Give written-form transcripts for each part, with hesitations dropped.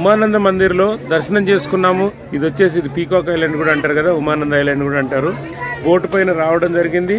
ఉమానంద మందిర్లో దర్శనం చేసుకున్నాము. ఇది పీకాక్ ఐలాండ్ కూడా అంటారు కదా, ఉమానంద ఐలాండ్ కూడా అంటారు. బోటు పైన రావడం జరిగింది.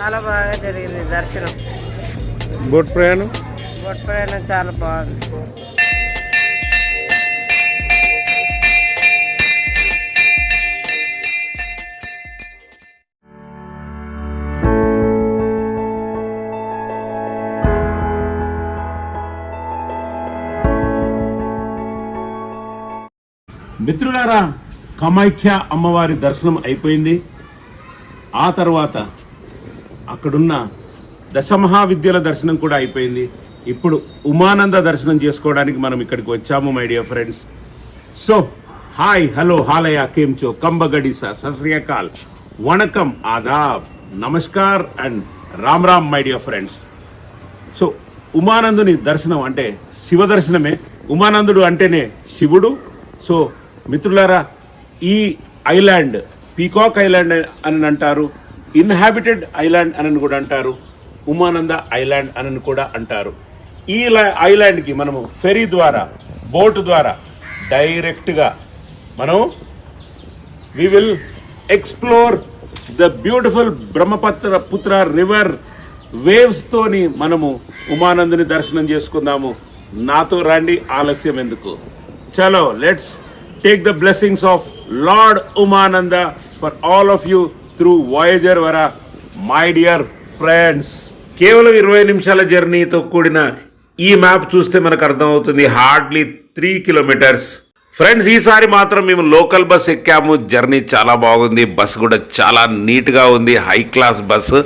చాలా బాగా జరిగింది దర్శనం. బోట్ ప్రయాణం చాలా బాగుంది. మిత్రులారా, కామాఖ్య అమ్మవారి దర్శనం అయిపోయింది. ఆ తర్వాత అక్కడున్న దశమహావిద్యల దర్శనం కూడా అయిపోయింది. ఇప్పుడు ఉమానంద దర్శనం చేసుకోవడానికి మనం ఇక్కడికి వచ్చాము my dear friends. So hi, hello, హాలయ, కేంచో, కంబగడిసా, సశ్రీయకాల్, వణకం, ఆదాబ్, నమస్కార్ and Ram Ram my dear friends. So ఉమానందుని దర్శనం అంటే శివ దర్శనమే. ఉమానందుడు అంటేనే శివుడు. సో మిత్రులారా, ఈ ఐలాండ్ పీకాక్ ఐలాండ్ అని అంటారు, ఇన్హాబిటెడ్ ఐలాండ్ అని కూడా అంటారు, ఉమానంద ఐలాండ్ అని కూడా అంటారు. ఈ ఐలాండ్కి మనము ఫెరీ ద్వారా, బోటు ద్వారా డైరెక్ట్గా మనం we will explore the beautiful Brahmaputra river waves తోని మనము ఉమానందుని దర్శనం చేసుకుందాము. నాతో రండి, ఆలస్యం ఎందుకు. చలో, let's take the blessings of Lord Umananda for all of you through Voyager Vara, my dear friends. కేవలం 20 నిమిషాల జర్నీతో కూడిన ఈ మ్యాప్ చూస్తే మనకు అర్థమవుతుంది, హార్డ్లీ 3 కిలోమీటర్స్. ఫ్రెండ్స్, ఈసారి మాత్రం మేము లోకల్ బస్ ఎక్కాము. జర్నీ చాలా బాగుంది. బస్ కూడా చాలా నీట్గా ఉంది. High class bus.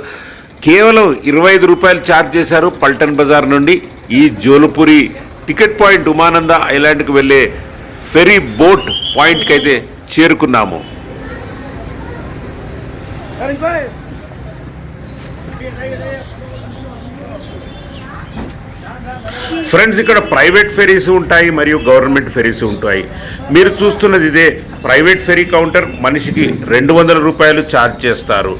కేవలం 25 రూపాయలు ఛార్జ్ చేశారు పల్టన్ బజార్ నుండి ఈ జోలుపురి టికెట్ పాయింట్ ఉమానంద ఐలాండ్కి వెళ్ళే ఫెరీ బోట్ పాయింట్కి అయితే చేరుకున్నాము. ఫ్రెండ్స్, ఇక్కడ ప్రైవేట్ ఫెరీస్ ఉంటాయి మరియు గవర్నమెంట్ ఫెరీస్ ఉంటాయి. మీరు చూస్తున్నది ఇదే ప్రైవేట్ ఫెరీ కౌంటర్. మనిషికి 200 రూపాయలు ఛార్జ్ చేస్తారు.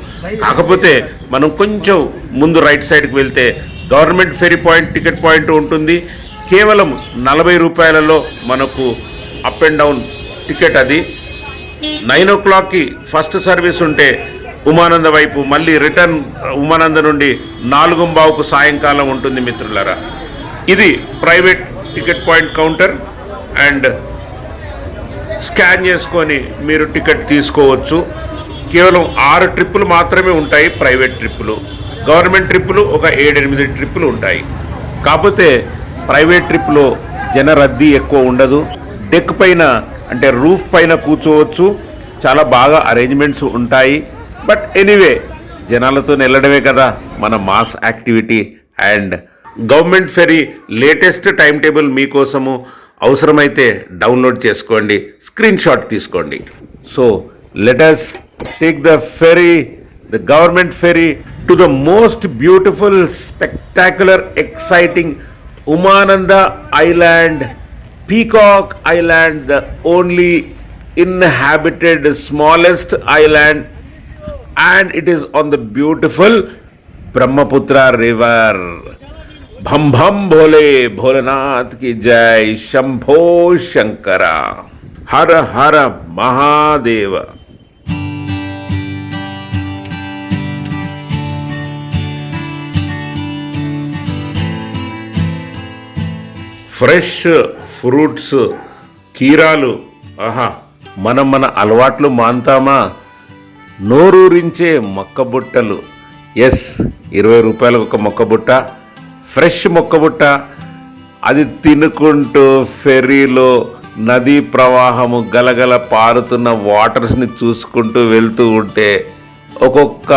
కాకపోతే మనం కొంచెం ముందు రైట్ సైడ్కి వెళ్తే government fairy point ticket point ఉంటుంది. కేవలం 40 రూపాయలలో మనకు అప్ అండ్ డౌన్ టికెట్. అది 9 o'clockకి ఫస్ట్ సర్వీస్ ఉంటే ఉమానంద వైపు, మళ్ళీ రిటర్న్ ఉమానంద నుండి 4:15కు సాయంకాలం ఉంటుంది మిత్రులారా. ఇది private ticket point counter. And scan చేసుకొని మీరు టికెట్ తీసుకోవచ్చు. కేవలం 6 ట్రిప్పులు మాత్రమే ఉంటాయి ప్రైవేట్ ట్రిప్పులు. గవర్నమెంట్ ట్రిప్పులు ఒక 7-8 ట్రిప్పులు ఉంటాయి. కాకపోతే ప్రైవేట్ ట్రిప్లో జనరద్దీ ఎక్కువ ఉండదు. డెక్ పైన అంటే రూఫ్ పైన కూర్చోవచ్చు. చాలా బాగా అరేంజ్మెంట్స్ ఉంటాయి. బట్ ఎనీవే, జనాలతో వెళ్ళడమే కదా మన mass activity. And government ferry latest time table మీకోసము అవసరమైతే డౌన్లోడ్ చేసుకోండి, స్క్రీన్ షాట్ తీసుకోండి. So let us take the ferry, the government ferry, to the most beautiful, spectacular, exciting Umananda Island, Peacock Island, the only inhabited smallest island, and it is on the beautiful Brahmaputra river. Bham bham bhole Bholenath ki jai, Shambho Shankara, Hara Hara Mahadeva. Fresh fruits, కీరాలు, ఆహా మనం మన అలవాట్లు మాన్తామా? నోరూరించే మొక్కబుట్టలు. Yes, 20 రూపాయలకు ఒక మొక్కబుట్ట, fresh మొక్కబుట్ట. అది తినుకుంటూ ఫెర్రీలో నదీ ప్రవాహము గలగల పారుతున్న వాటర్స్ని చూసుకుంటూ వెళ్తూ ఉంటే ఒక్కొక్క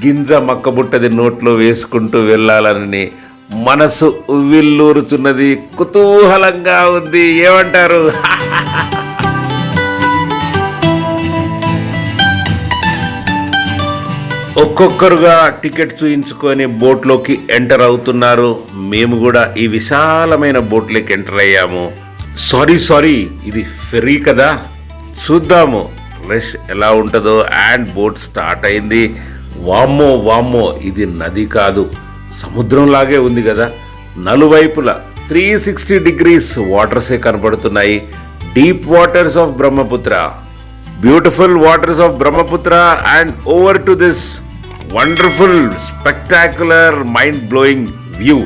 గింజ మొక్కబుట్టది నోట్లో వేసుకుంటూ వెళ్ళాలని మనసు ఉవ్విల్లూరుచున్నది, కుతూహలంగా ఉంది. ఏమంటారు? ఒక్కొక్కరుగా టికెట్ చూయించుకొని బోట్లోకి ఎంటర్ అవుతున్నారు. మేము కూడా ఈ విశాలమైన బోట్లోకి ఎంటర్ అయ్యాము. సారీ, ఇది ఫెర్రీ కదా, చూద్దాము రష్ ఎలా ఉంటుందో. అండ్ బోట్ స్టార్ట్ అయింది. వామ్మో, ఇది నది కాదు, సముద్రం లాగే ఉంది కదా. నలువైపులా 360 degrees వాటర్సే కనపడుతున్నాయి. Deep waters of Brahmaputra, beautiful waters of Brahmaputra. And over to this wonderful, spectacular, mind blowing view.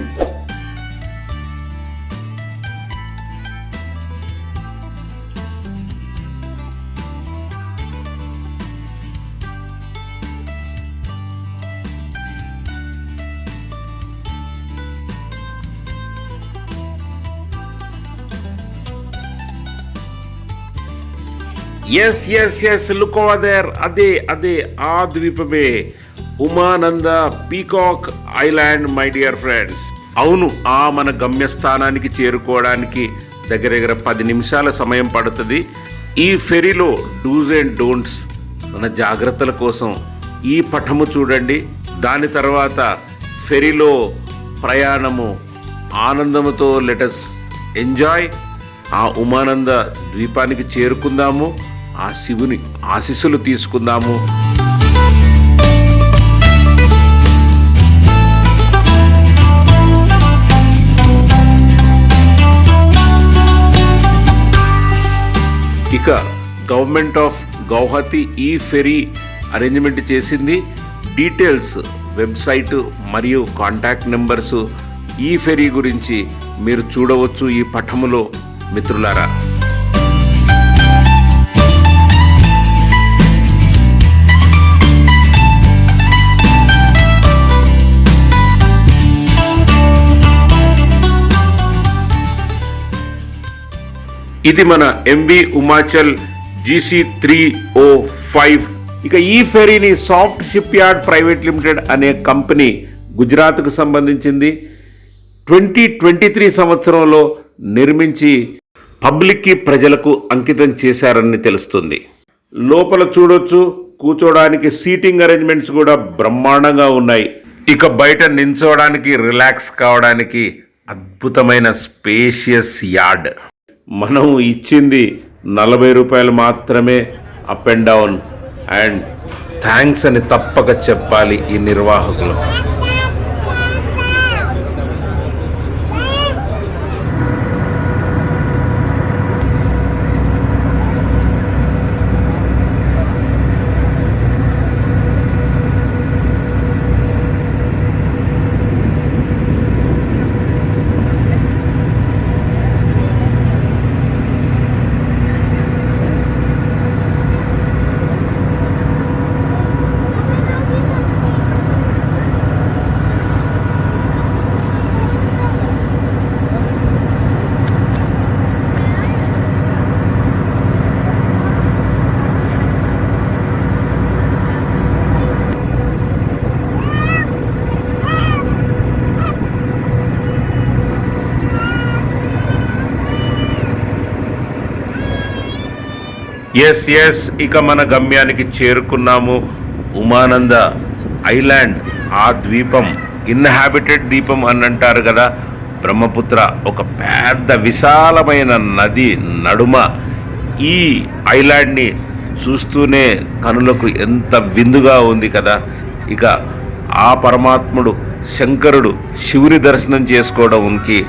Yes, look over there. అదే ఆ ద్వీపమే Umananda peacock island, my dear friends. అవును, మన గమ్యస్థానానికి చేరుకోవడానికి దగ్గర 10 నిమిషాల సమయం పడుతుంది. ఈ ఫెరీలో డూస్ అండ్ డోంట్స్, మన జాగ్రత్తల కోసం ఈ పటము చూడండి. దాని తర్వాత ఫెరీలో ప్రయాణము ఆనందముతో లెటస్ ఎంజాయ్. ఆ ఉమానంద ద్వీపానికి చేరుకుందాము, ఆ శివుని ఆశీస్సులు తీసుకుందాము. ఇక గవర్నమెంట్ ఆఫ్ గౌహతి ఈ ఫెరీ అరేంజ్మెంట్ చేసింది. డీటెయిల్స్, వెబ్సైట్ మరియు కాంటాక్ట్ నెంబర్స్ ఈ ఫెరీ గురించి మీరు చూడవచ్చు ఈ పటములో మిత్రులారా. ఇది మన ఎంవి ఉమాచల్ GC305. ఇక ఈ ఫెరీని soft shipyard private limited అనే కంపెనీ గుజరాత్కు సంబంధించింది 2023 సంవత్సరంలో నిర్మించి పబ్లిక్కి, ప్రజలకు అంకితం చేశారని తెలుస్తుంది. లోపల చూడొచ్చు, కూర్చోడానికి సీటింగ్ అరేంజ్మెంట్స్ కూడా బ్రహ్మాండంగా ఉన్నాయి. ఇక బయట నించోడానికి, రిలాక్స్ కావడానికి అద్భుతమైన స్పేషియస్ యార్డ్. మనం ఇచ్చింది 40 రూపాయలు మాత్రమే up and down. And thanks అని తప్పక చెప్పాలి ఈ నిర్వాహకులు. ఎస్, ఇక మన గమ్యానికి చేరుకున్నాము. ఉమానంద ఐలాండ్, ఆ ద్వీపం ఇన్హాబిటెడ్ ద్వీపం అని అంటారు కదా. బ్రహ్మపుత్ర ఒక పెద్ద విశాలమైన నది నడుమ ఈ ఐలాండ్ని చూస్తూనే కనులకు ఎంత విందుగా ఉంది కదా. ఇక ఆ పరమాత్ముడు శంకరుడు శివుని దర్శనం చేసుకోవడానికి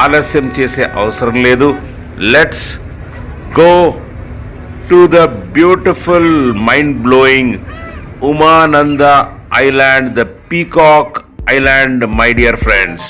ఆలస్యం చేసే అవసరం లేదు. Let's go to the beautiful, mind-blowing Umananda Island, the Peacock Island, my dear friends.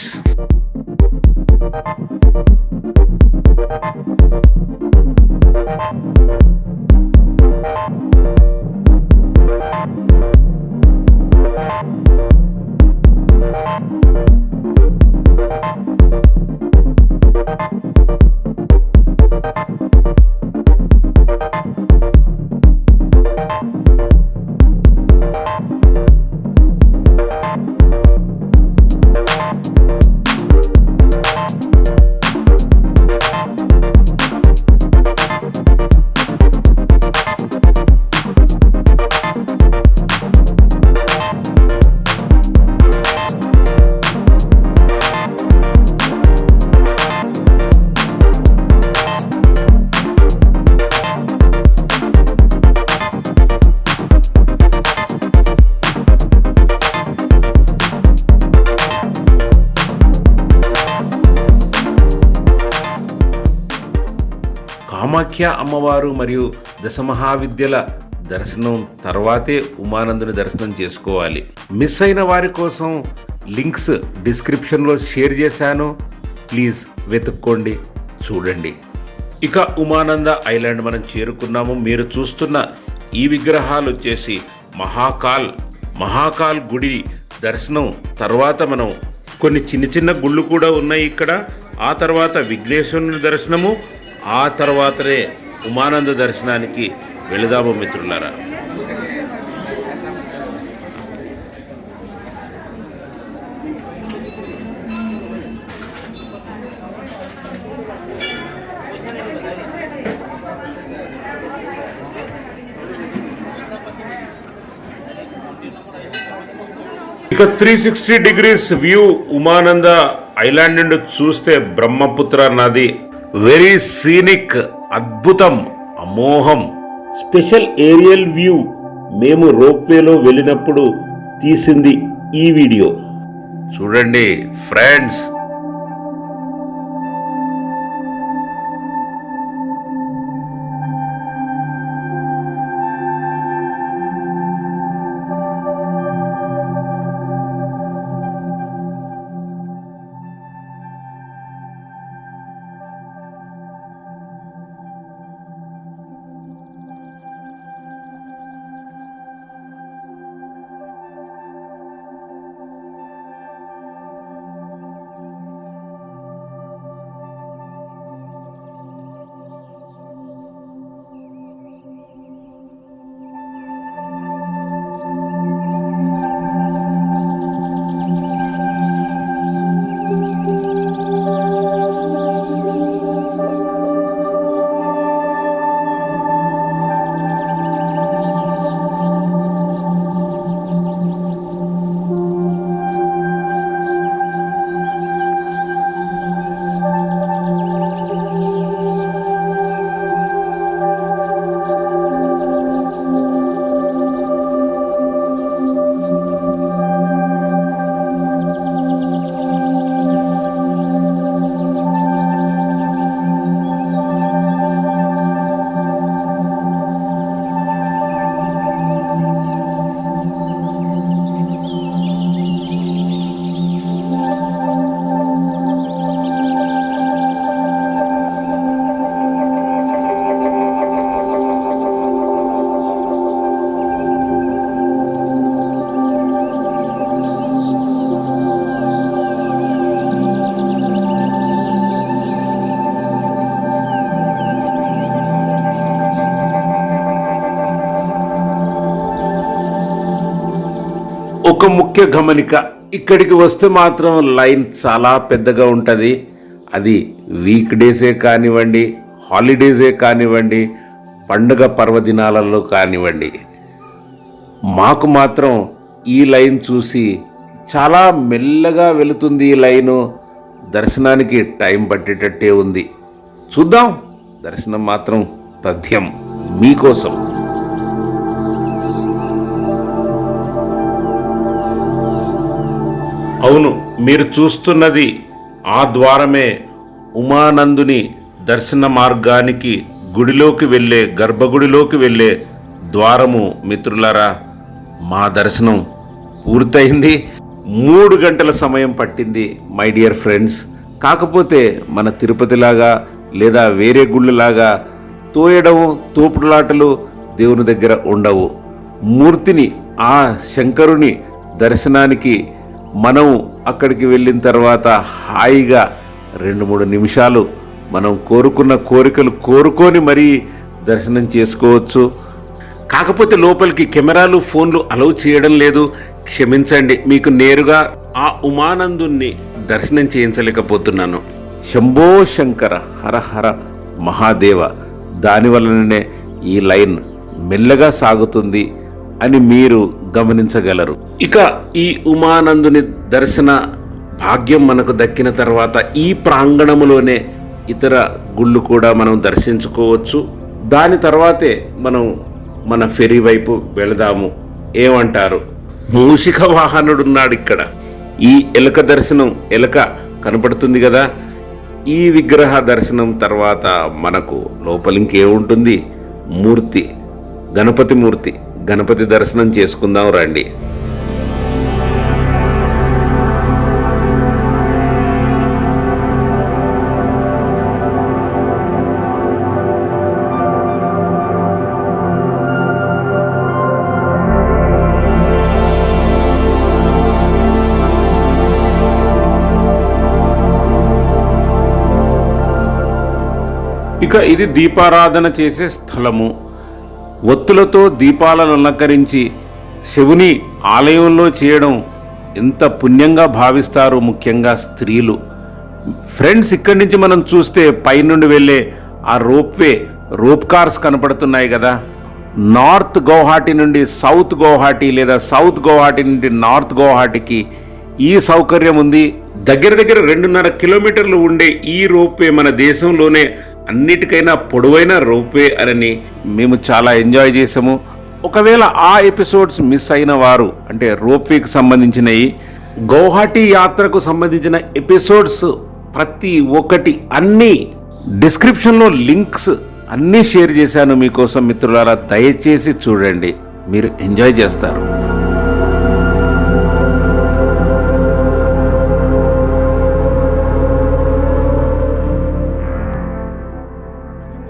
Kamakhya అమ్మవారు మరియు దశమహావిద్యల దర్శనం తర్వాతే ఉమానందుని దర్శనం చేసుకోవాలి. మిస్ అయిన వారి కోసం లింక్స్ డిస్క్రిప్షన్లో షేర్ చేశాను, ప్లీజ్ వెతుక్కోండి, చూడండి. ఇక ఉమానంద ఐలాండ్ మనం చేరుకున్నాము. మీరు చూస్తున్న ఈ విగ్రహాలు వచ్చేసి మహాకాల్ గుడి దర్శనం తర్వాత మనం కొన్ని చిన్న గుళ్ళు కూడా ఉన్నాయి ఇక్కడ. ఆ తర్వాత విఘ్నేశ్వరుని దర్శనము, ఆ తర్వాతనే ఉమానంద దర్శనానికి వెళదాము మిత్రులారా. ఇక 360 డిగ్రీస్ వ్యూ ఉమానంద ఐలాండ్ నుండి చూస్తే బ్రహ్మపుత్ర నది వెరీ సీనిక్, అద్భుతం, అమోఘం. స్పెషల్ ఏరియల్ వ్యూ మేము రోప్వేలో వెళ్ళినప్పుడు తీసింది ఈ వీడియో చూడండి ఫ్రెండ్స్. ఒక ముఖ్య గమనిక, ఇక్కడికి వస్తే మాత్రం లైన్ చాలా పెద్దగా ఉంటుంది. అది వీక్ డేసే కానివ్వండి, హాలిడేసే కానివ్వండి, పండుగ పర్వదినాలలో కానివ్వండి. మాకు మాత్రం ఈ లైన్ చూసి చాలా మెల్లగా వెళుతుంది. ఈ లైను దర్శనానికి టైం పట్టేటట్టే ఉంది. చూద్దాం, దర్శనం మాత్రం తథ్యం మీకోసం. అవును, మీరు చూస్తున్నది ఆ ద్వారమే ఉమానందుని దర్శన మార్గానికి గుడిలోకి వెళ్ళే, గర్భగుడిలోకి వెళ్ళే ద్వారము మిత్రులారా. మా దర్శనం పూర్తయింది. 3 గంటల సమయం పట్టింది మై డియర్ ఫ్రెండ్స్. కాకపోతే మన తిరుపతిలాగా లేదా వేరే గుళ్ళలాగా తోయడం, తోపుడులాటలు దేవుని దగ్గర ఉండవు. మూర్తిని, ఆ శంకరుని దర్శనానికి మనం అక్కడికి వెళ్ళిన తర్వాత హాయిగా 2-3 నిమిషాలు మనం కోరుకున్న కోరికలు కోరుకొని మరీ దర్శనం చేసుకోవచ్చు. కాకపోతే లోపలికి కెమెరాలు, ఫోన్లు అలౌ చేయడం లేదు. క్షమించండి, మీకు నేరుగా ఆ ఉమానందుణ్ణి దర్శనం చేయించలేకపోతున్నాను. శంభో శంకర, హర హర మహాదేవ. దానివల్లనే ఈ లైన్ మెల్లగా సాగుతుంది అని మీరు గమనించగలరు. ఇక ఈ ఉమానందుని దర్శన భాగ్యం మనకు దక్కిన తర్వాత ఈ ప్రాంగణములోనే ఇతర గుళ్ళు కూడా మనం దర్శించుకోవచ్చు. దాని తర్వాతే మనం మన ఫెరీ వైపు వెళదాము. ఏమంటారు? మూషిక వాహనుడున్నాడు ఇక్కడ. ఈ ఎలుక దర్శనం, ఎలుక కనపడుతుంది కదా, ఈ విగ్రహ దర్శనం తర్వాత మనకు లోపల ఇంకేముంటుంది? మూర్తి, గణపతి మూర్తి. గణపతి దర్శనం చేసుకుందాం రండి. ఇక ఇది దీపారాధన చేసే స్థలము. ఒత్తులతో దీపాలను అలంకరించి శివుని ఆలయంలో చేయడం ఎంత పుణ్యంగా భావిస్తారు, ముఖ్యంగా స్త్రీలు. ఫ్రెండ్స్, ఇక్కడి నుంచి మనం చూస్తే పైనుండి వెళ్ళే ఆ రోప్ కార్స్ కనపడుతున్నాయి కదా. నార్త్ గౌహాటి నుండి సౌత్ గౌహాటి లేదా సౌత్ గౌహాటి నుండి నార్త్ గౌహాటికి ఈ సౌకర్యం ఉంది. దగ్గర 2.5 కిలోమీటర్లు ఉండే ఈ రోప్వే మన దేశంలోనే అన్నిటికైనా పొడవైన రోప్వే అని మేము చాలా ఎంజాయ్ చేసాము. ఒకవేళ ఆ ఎపిసోడ్స్ మిస్ అయిన వారు, అంటే రోప్వేకి సంబంధించినవి, గౌహాటి యాత్రకు సంబంధించిన ఎపిసోడ్స్ ప్రతి ఒక్కటి అన్నీ డిస్క్రిప్షన్లో లింక్స్ అన్నీ షేర్ చేశాను మీకోసం మిత్రులారా. దయచేసి చూడండి, మీరు ఎంజాయ్ చేస్తారు.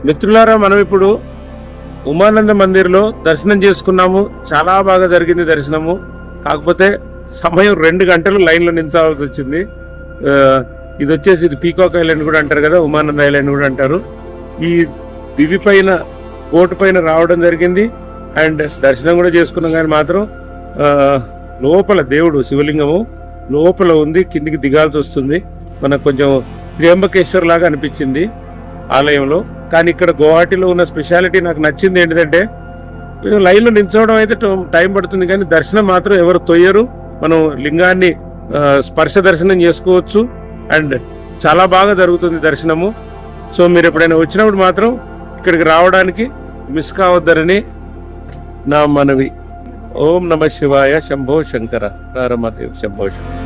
మిత్రులారా, మనం ఇప్పుడు ఉమానంద మందిర్లో దర్శనం చేసుకున్నాము. చాలా బాగా జరిగింది దర్శనము. కాకపోతే సమయం 2 గంటలు లైన్లో నిల్చోవాల్సి వచ్చింది. ఇది వచ్చేసి ఇది పీకాక్ ఐలాండ్ కూడా అంటారు కదా, ఉమానంద ఐలాండ్ కూడా అంటారు. ఈ దివి పైన బోటు పైన రావడం జరిగింది. అండ్ దర్శనం కూడా చేసుకున్నాం. కానీ మాత్రం లోపల దేవుడు శివలింగము లోపల ఉంది, కిందికి దిగాల్సి వస్తుంది. మనకు కొంచెం త్ర్యంబకేశ్వర్ లాగా అనిపించింది ఆలయంలో. కానీ ఇక్కడ గౌహాటిలో ఉన్న స్పెషాలిటీ నాకు నచ్చింది ఏంటంటే, లైన్లో నిల్చోవడం అయితే టైం పడుతుంది, కానీ దర్శనం మాత్రం ఎవరు తొయ్యరు. మనం లింగాన్ని స్పర్శ దర్శనం చేసుకోవచ్చు. అండ్ చాలా బాగా జరుగుతుంది దర్శనము. సో మీరు ఎప్పుడైనా వచ్చినప్పుడు మాత్రం ఇక్కడికి రావడానికి మిస్ కావద్దరని నా మనవి. ఓం నమ శివాయ. శంభో శంకర. రారమదేవ్. శంభో శంకర.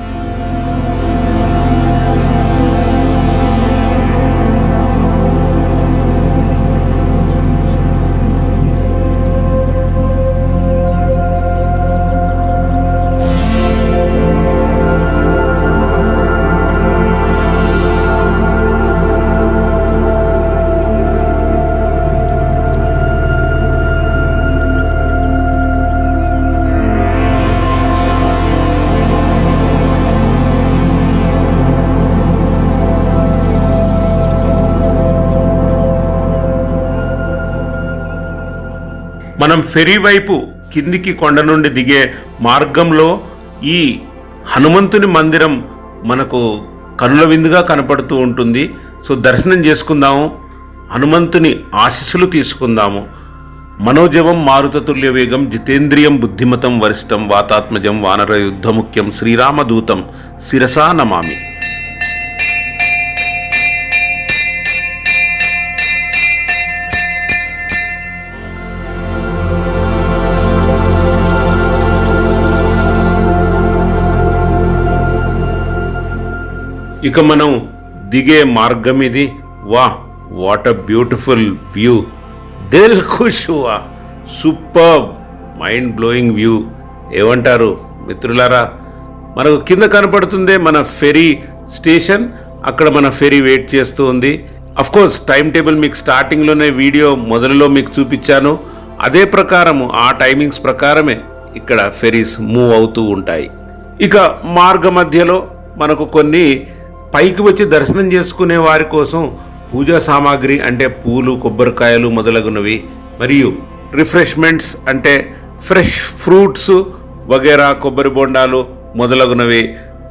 మనం ఫెరీ వైపు కిందికి కొండ నుండి దిగే మార్గంలో ఈ హనుమంతుని మందిరం మనకు కనుల విందుగా కనపడుతూ ఉంటుంది. సో దర్శనం చేసుకుందాము, హనుమంతుని ఆశీస్సులు తీసుకుందాము. మనోజవం మారుతతుల్య వేగం జితేంద్రియం బుద్ధిమతం వరిష్టం వాతాత్మజం వానర యుద్ధముఖ్యం శ్రీరామదూతం శిరసా నమామి. ఇక మనం దిగే మార్గం ఇది. What a beautiful view. దిల్ ఖుష్ హువా. Super mind blowing view. ఏమంటారు మిత్రులారా? మనకు కింద కనపడుతుందే మన ఫెరీ స్టేషన్. అక్కడ మన ఫెరీ వెయిట్ చేస్తూ ఉంది. అఫ్కోర్స్ టైం టేబుల్ మీకు స్టార్టింగ్లోనే వీడియో మొదలులో మీకు చూపించాను. అదే ప్రకారము, ఆ టైమింగ్స్ ప్రకారమే ఇక్కడ ఫెరీస్ మూవ్ అవుతూ ఉంటాయి. ఇక మార్గ మధ్యలో మనకు కొన్ని పైకి వచ్చి దర్శనం చేసుకునే వారి కోసం పూజా సామాగ్రి అంటే పూలు, కొబ్బరికాయలు మొదలగునవి, మరియు రిఫ్రెష్మెంట్స్ అంటే ఫ్రెష్ ఫ్రూట్స్ వగేరా, కొబ్బరి బొండాలు మొదలగునవి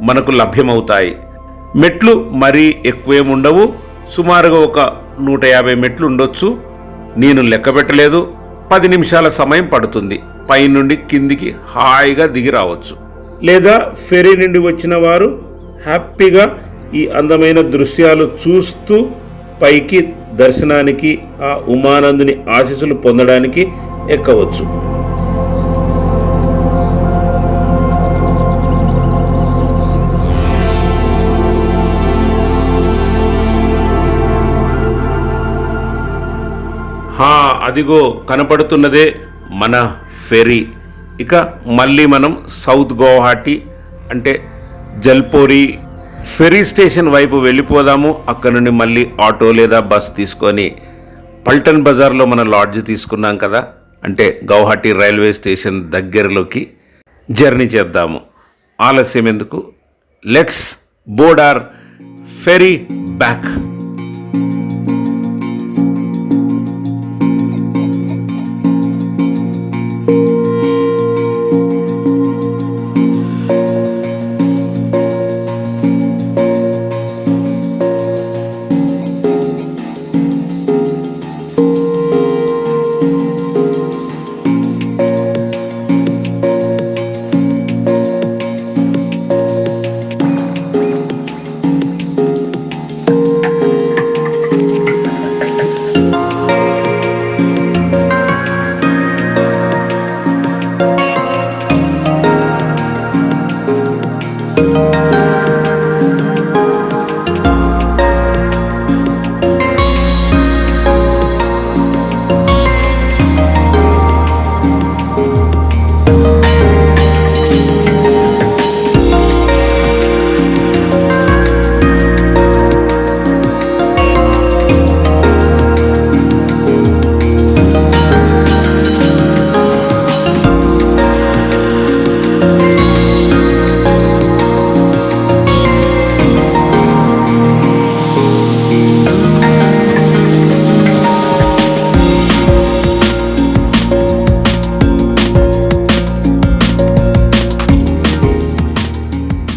మనకు లభ్యమవుతాయి. మెట్లు మరీ ఎక్కువేముండవు. సుమారుగా ఒక 150 మెట్లు ఉండొచ్చు. నేను లెక్క పెట్టలేదు. 10 నిమిషాల సమయం పడుతుంది. పైనుండి కిందికి హాయిగా దిగి రావచ్చు. లేదా ఫెరీ నుండి వచ్చిన వారు హ్యాపీగా ఈ అందమైన దృశ్యాలు చూస్తూ పైకి దర్శనానికి, ఆ ఉమానందుని ఆశీస్సులు పొందడానికి ఎక్కవచ్చు. అదిగో కనపడుతున్నదే మన ఫెరీ. ఇక మళ్ళీ మనం సౌత్ గౌహాటి అంటే జల్పోరి ఫెరీ స్టేషన్ వైపు వెళ్ళిపోదాము. అక్కడ నుండి మళ్ళీ ఆటో లేదా బస్ తీసుకొని పల్టన్ బజార్లో మన లాడ్జ్ తీసుకున్నాం కదా, అంటే గౌహాటి రైల్వే స్టేషన్ దగ్గరలోకి జర్నీ చేద్దాము. ఆలస్యం ఎందుకు, let's board our ferry back.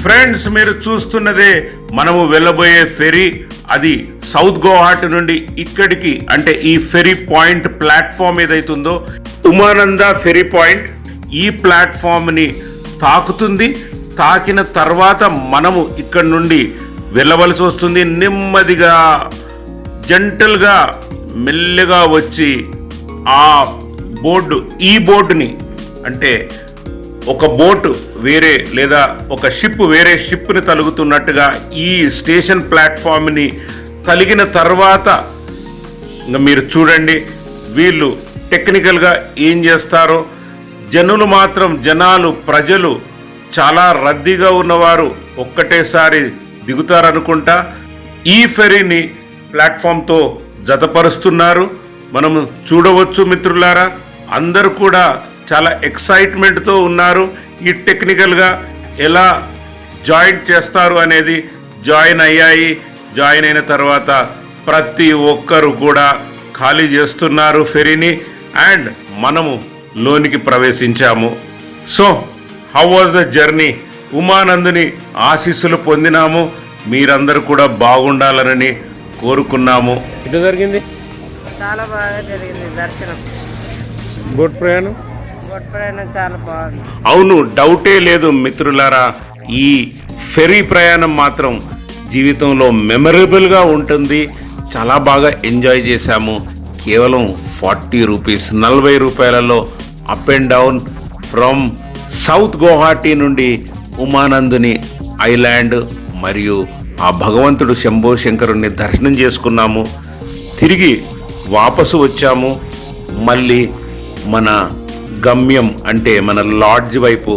Friends, మీరు చూస్తున్నదే మనము వెళ్ళబోయే ఫెరీ. అది సౌత్ గౌహాటి నుండి ఇక్కడికి, అంటే ఈ ఫెరీ పాయింట్ ప్లాట్ఫామ్ ఏదైతుందో ఉమానంద ఫెరీ పాయింట్, ఈ ప్లాట్ఫామ్ని తాకుతుంది. తాకిన తర్వాత మనము ఇక్కడ నుండి వెళ్ళవలసి వస్తుంది. నెమ్మదిగా జంటల్గా మెల్లగా వచ్చి ఆ బోర్డు, ఈ బోర్డుని, అంటే ఒక బోటు వేరే లేదా ఒక షిప్ వేరే షిప్ని తలుగుతున్నట్టుగా ఈ స్టేషన్ ప్లాట్ఫామ్ని తలిగిన తర్వాత ఇంకా మీరు చూడండి వీళ్ళు టెక్నికల్గా ఏం చేస్తారో. ప్రజలు చాలా రద్దీగా ఉన్నవారు ఒక్కటేసారి దిగుతారనుకుంటా. ఈ ఫెరీని ప్లాట్ఫామ్తో జతపరుస్తున్నారు, మనము చూడవచ్చు మిత్రులారా. అందరూ కూడా చాలా ఎక్సైట్మెంట్తో ఉన్నారు. ఈ టెక్నికల్గా ఎలా జాయిన్ చేస్తారు అనేది జాయిన్ అయిన తర్వాత ప్రతి ఒక్కరు కూడా ఖాళీ చేస్తున్నారు ఫెరీని. అండ్ మనము లోనికి ప్రవేశించాము. So how was the journey? ఉమానందుని ఆశీస్సులు పొందినాము. మీరందరూ కూడా బాగుండాలని కోరుకున్నాము. ఇటు జరిగింది, చాలా బాగా జరిగింది దర్శనం. బోట్ ప్రయాణం చాలా బాగుంది. అవును, డౌటే లేదు మిత్రులారా. ఈ ఫెరీ ప్రయాణం మాత్రం జీవితంలో మెమరబుల్గా ఉంటుంది. చాలా బాగా ఎంజాయ్ చేశాము. కేవలం 40 రూపీస్, 40 రూపాయలలో up and down from south Guwahati నుండి ఉమానందుని ఐలాండ్ మరియు ఆ భగవంతుడు శంభో శంకరుణ్ణి దర్శనం చేసుకున్నాము. తిరిగి వాపసు వచ్చాము. మళ్ళీ మన గమ్యం అంటే మన లాడ్జ్ వైపు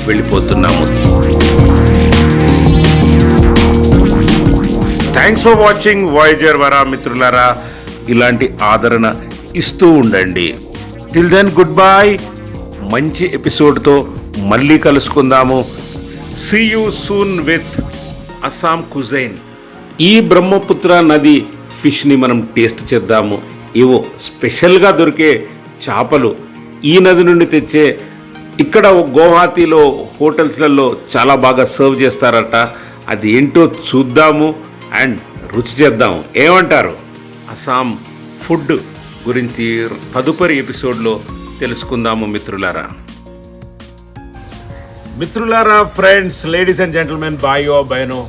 వెళ్ళిపోతున్నాము. Thanks for watching voyager Vara మిత్రులారా. ఇలాంటి ఆదరణ ఇస్తూ ఉండండి. Till then good bye. మంచి ఎపిసోడ్తో మళ్ళీ కలుసుకుందాము. See you soon with Assam cuisine. ఈ బ్రహ్మపుత్ర నది ఫిష్ని మనం టేస్ట్ చేద్దాము. ఇవో స్పెషల్గా దొరికే చేపలు ఈ నది నుండి తెచ్చే. ఇక్కడ గౌహాతిలో హోటల్స్లలో చాలా బాగా సర్వ్ చేస్తారట. అది ఏంటో చూద్దాము అండ్ రుచి చేద్దాం. ఏమంటారు? అస్సాం ఫుడ్ గురించి తదుపరి ఎపిసోడ్లో తెలుసుకుందాము మిత్రులారా. ఫ్రెండ్స్, లేడీస్ అండ్ జెంటల్మెన్, బాయో బైనో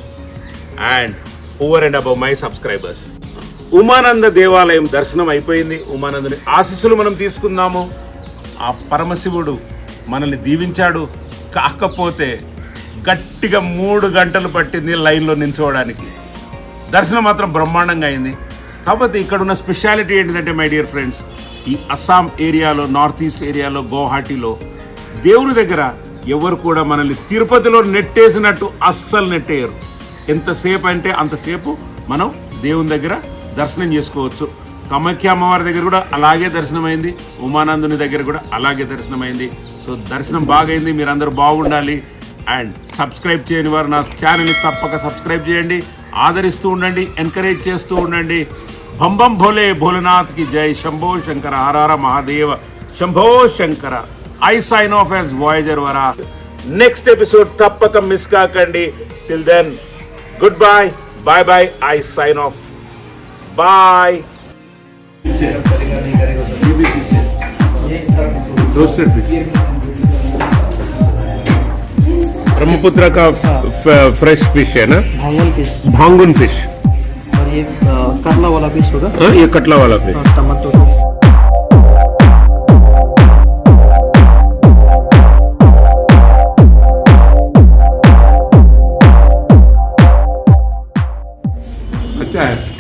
and over and above my subscribers, Umananda దేవాలయం దర్శనం అయిపోయింది. ఉమానందుని ఆశీస్సులు మనం తీసుకుందాము. ఆ పరమశివుడు మనల్ని దీవించాడు. కాకపోతే గట్టిగా 3 గంటలు పట్టింది లైన్లో నిల్చోవడానికి. దర్శనం మాత్రం బ్రహ్మాండంగా అయింది. కాకపోతే ఇక్కడ ఉన్న స్పెషాలిటీ ఏంటిదంటే మై డియర్ ఫ్రెండ్స్, ఈ అస్సాం ఏరియాలో, నార్త్ ఈస్ట్ ఏరియాలో, గౌహాటీలో దేవుని దగ్గర ఎవరు కూడా మనల్ని తిరుపతిలో నెట్టేసినట్టు అస్సలు నెట్టేయరు. ఎంతసేపు అంటే అంతసేపు మనం దేవుని దగ్గర దర్శనం చేసుకోవచ్చు. కామాఖ్య అమ్మవారి దగ్గర కూడా అలాగే దర్శనమైంది, ఉమానందుని దగ్గర కూడా అలాగే దర్శనమైంది. సో దర్శనం బాగైంది. మీరందరూ బాగుండాలి. అండ్ సబ్స్క్రైబ్ చేయని వారు నా ఛానల్ని తప్పక సబ్స్క్రైబ్ చేయండి, ఆదరిస్తూ ఉండండి, ఎంకరేజ్ చేస్తూ ఉండండి. బం బం భోలే భోలేనాథ్కి జై. Shambho Shankara, Hara Hara Mahadeva, Shambho Shankara. I sign off as voyager వరా. నెక్స్ట్ ఎపిసోడ్ తప్పక మిస్ కాకండి. Till then good bye, bye bye. I sign off. Bye. Roasted fish, Brahmaputra का फ्रेश फिश है ना? भांगन फिश। भांगुन फिश। और ये कतला वाला फिश होगा। हाँ, ये कटला वाला फिश। टमाटो। अच्छा है।